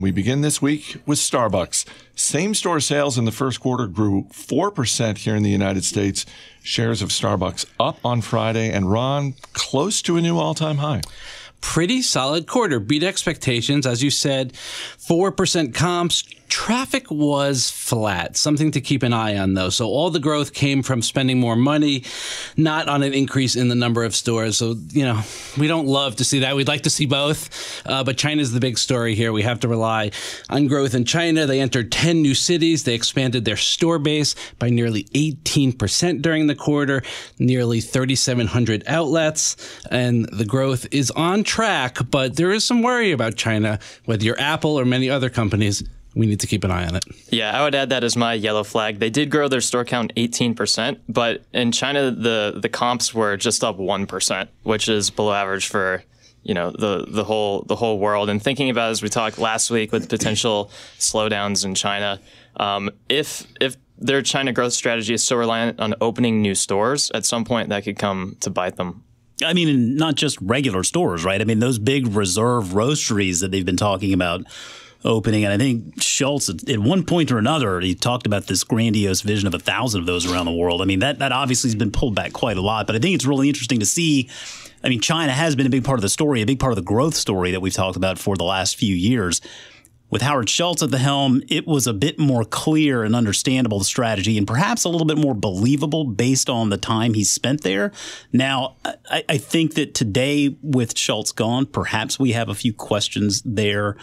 We begin this week with Starbucks. Same-store sales in the first quarter grew 4% here in the United States. Shares of Starbucks up on Friday, and Ron, close to a new all-time high. Pretty solid quarter. Beat expectations. As you said, 4% comps. Traffic was flat. Something to keep an eye on, though. So all the growth came from spending more money, not on an increase in the number of stores. So, we don't love to see that. We'd like to see both. But China's the big story here. We have to rely on growth in China. They entered 10 new cities. They expanded their store base by nearly 18% during the quarter, nearly 3,700 outlets. And the growth is on track, but there is some worry about China, whether you're Apple or many other companies. We need to keep an eye on it. Yeah, I would add that as my yellow flag. They did grow their store count 18%, but in China, the comps were just up 1%, which is below average for the whole world. And thinking about, as we talked last week, with potential slowdowns in China, if their China growth strategy is so reliant on opening new stores, at some point that could come to bite them. I mean, not just regular stores, right? I mean, those big reserve roasteries that they've been talking about opening. And I think Schultz, at one point or another, he talked about this grandiose vision of 1,000 of those around the world. I mean, that obviously has been pulled back quite a lot. But I think it's really interesting to see. I mean, China has been a big part of the story, a big part of the growth story that we've talked about for the last few years. With Howard Schultz at the helm, it was a bit more clear and understandable, the strategy, and perhaps a little bit more believable based on the time he spent there. Now, I think that today, with Schultz gone, perhaps we have a few questions there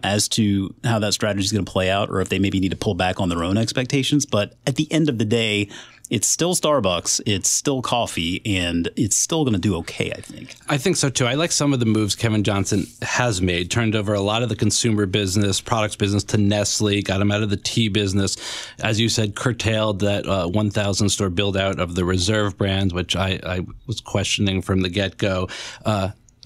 as to how that strategy is going to play out, or if they maybe need to pull back on their own expectations. But at the end of the day, it's still Starbucks, it's still coffee, and it's still going to do okay, I think. I think so, too. I like some of the moves Kevin Johnson has made. Turned over a lot of the consumer business, products business to Nestle, got him out of the tea business. As you said, curtailed that 1,000 store build out of the Reserve brand, which I was questioning from the get-go.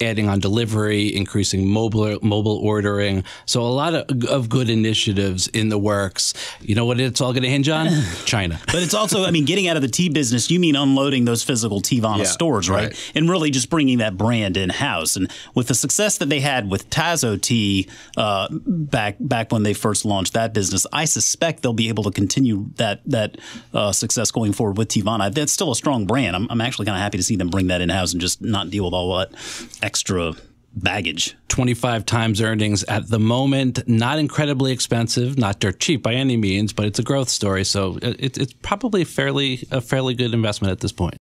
Adding on delivery, increasing mobile ordering. So a lot of good initiatives in the works. You know what it's all going to hinge on? China. But it's also, I mean, getting out of the tea business, you mean unloading those physical Teavana stores, right? And really just bringing that brand in-house. And with the success that they had with Tazo Tea back when they first launched that business, I suspect they'll be able to continue that success going forward with Teavana. That's still a strong brand. I'm actually kind of happy to see them bring that in-house and just not deal with all that extra baggage. 25 times earnings at the moment. Not incredibly expensive, not dirt cheap by any means, but it's a growth story. So it's probably a fairly good investment at this point.